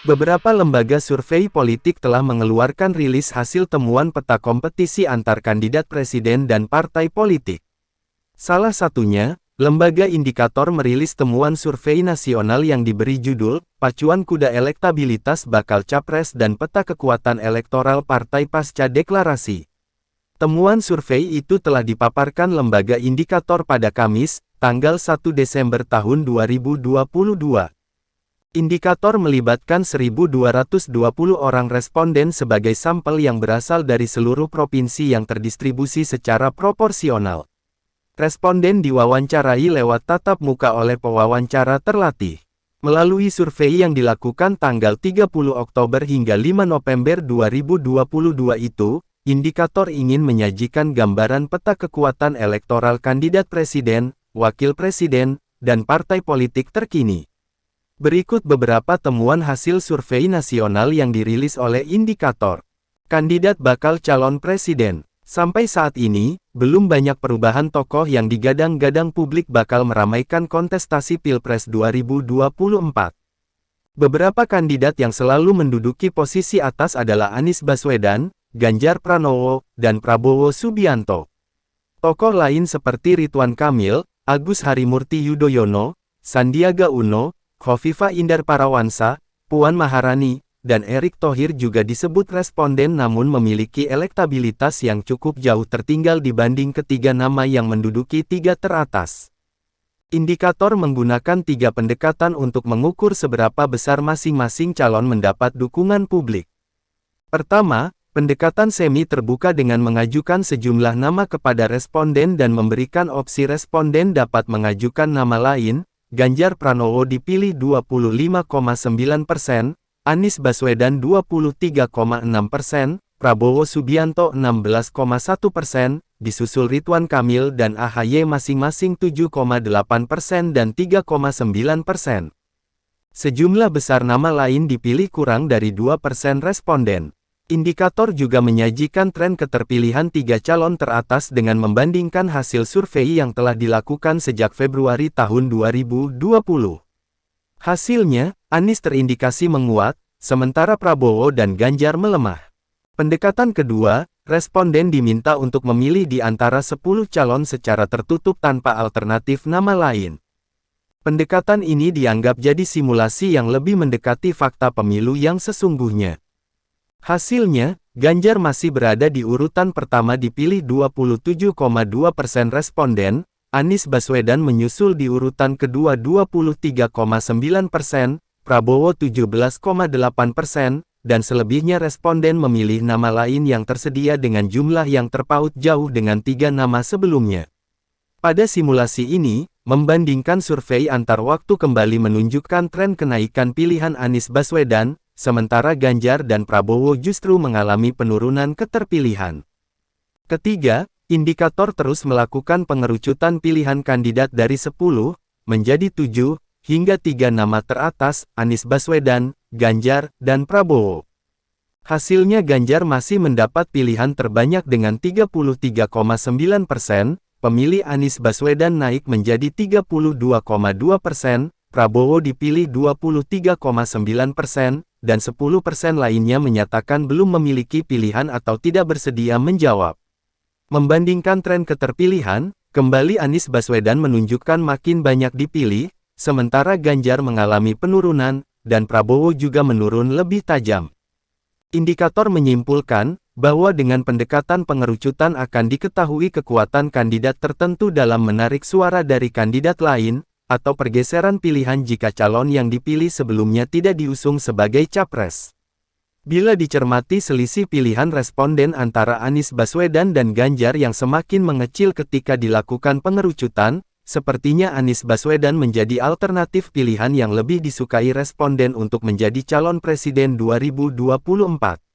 Beberapa lembaga survei politik telah mengeluarkan rilis hasil temuan peta kompetisi antar kandidat presiden dan partai politik. Salah satunya, Lembaga Indikator merilis temuan survei nasional yang diberi judul, Pacuan Kuda Elektabilitas Bakal Capres dan Peta Kekuatan Elektoral Partai Pasca Deklarasi. Temuan survei itu telah dipaparkan Lembaga Indikator pada Kamis, tanggal 1 Desember tahun 2022. Indikator melibatkan 1.220 orang responden sebagai sampel yang berasal dari seluruh provinsi yang terdistribusi secara proporsional. Responden diwawancarai lewat tatap muka oleh pewawancara terlatih. Melalui survei yang dilakukan tanggal 30 Oktober hingga 5 November 2022 itu, indikator ingin menyajikan gambaran peta kekuatan elektoral kandidat presiden, wakil presiden, dan partai politik terkini. Berikut beberapa temuan hasil survei nasional yang dirilis oleh Indikator. Kandidat bakal calon presiden. Sampai saat ini, belum banyak perubahan tokoh yang digadang-gadang publik bakal meramaikan kontestasi Pilpres 2024. Beberapa kandidat yang selalu menduduki posisi atas adalah Anies Baswedan, Ganjar Pranowo, dan Prabowo Subianto. Tokoh lain seperti Ridwan Kamil, Agus Harimurti Yudhoyono, Sandiaga Uno, Khofifah Indar Parawansa, Puan Maharani, dan Erick Thohir juga disebut responden namun memiliki elektabilitas yang cukup jauh tertinggal dibanding ketiga nama yang menduduki tiga teratas. Indikator menggunakan tiga pendekatan untuk mengukur seberapa besar masing-masing calon mendapat dukungan publik. Pertama, pendekatan semi terbuka dengan mengajukan sejumlah nama kepada responden dan memberikan opsi responden dapat mengajukan nama lain. Ganjar Pranowo dipilih 25,9%, Anies Baswedan 23,6%, Prabowo Subianto 16,1%, disusul Ridwan Kamil dan AHY masing-masing 7,8% dan 3,9%. Sejumlah besar nama lain dipilih kurang dari 2% responden. Indikator juga menyajikan tren keterpilihan tiga calon teratas dengan membandingkan hasil survei yang telah dilakukan sejak Februari tahun 2020. Hasilnya, Anies terindikasi menguat, sementara Prabowo dan Ganjar melemah. Pendekatan kedua, responden diminta untuk memilih di antara 10 calon secara tertutup tanpa alternatif nama lain. Pendekatan ini dianggap jadi simulasi yang lebih mendekati fakta pemilu yang sesungguhnya. Hasilnya, Ganjar masih berada di urutan pertama dipilih 27,2% responden, Anies Baswedan menyusul di urutan kedua 23,9%, Prabowo 17,8%, dan selebihnya responden memilih nama lain yang tersedia dengan jumlah yang terpaut jauh dengan tiga nama sebelumnya. Pada simulasi ini, membandingkan survei antar waktu kembali menunjukkan tren kenaikan pilihan Anies Baswedan, sementara Ganjar dan Prabowo justru mengalami penurunan keterpilihan. Ketiga, indikator terus melakukan pengerucutan pilihan kandidat dari 10, menjadi 7, hingga 3 nama teratas, Anies Baswedan, Ganjar, dan Prabowo. Hasilnya Ganjar masih mendapat pilihan terbanyak dengan 33,9%, pemilih Anies Baswedan naik menjadi 32,2%, Prabowo dipilih 23,9%, dan 10% lainnya menyatakan belum memiliki pilihan atau tidak bersedia menjawab. Membandingkan tren keterpilihan, kembali Anies Baswedan menunjukkan makin banyak dipilih, sementara Ganjar mengalami penurunan, dan Prabowo juga menurun lebih tajam. Indikator menyimpulkan, bahwa dengan pendekatan pengerucutan akan diketahui kekuatan kandidat tertentu dalam menarik suara dari kandidat lain, atau pergeseran pilihan jika calon yang dipilih sebelumnya tidak diusung sebagai capres. Bila dicermati selisih pilihan responden antara Anies Baswedan dan Ganjar yang semakin mengecil ketika dilakukan pengerucutan, sepertinya Anies Baswedan menjadi alternatif pilihan yang lebih disukai responden untuk menjadi calon presiden 2024.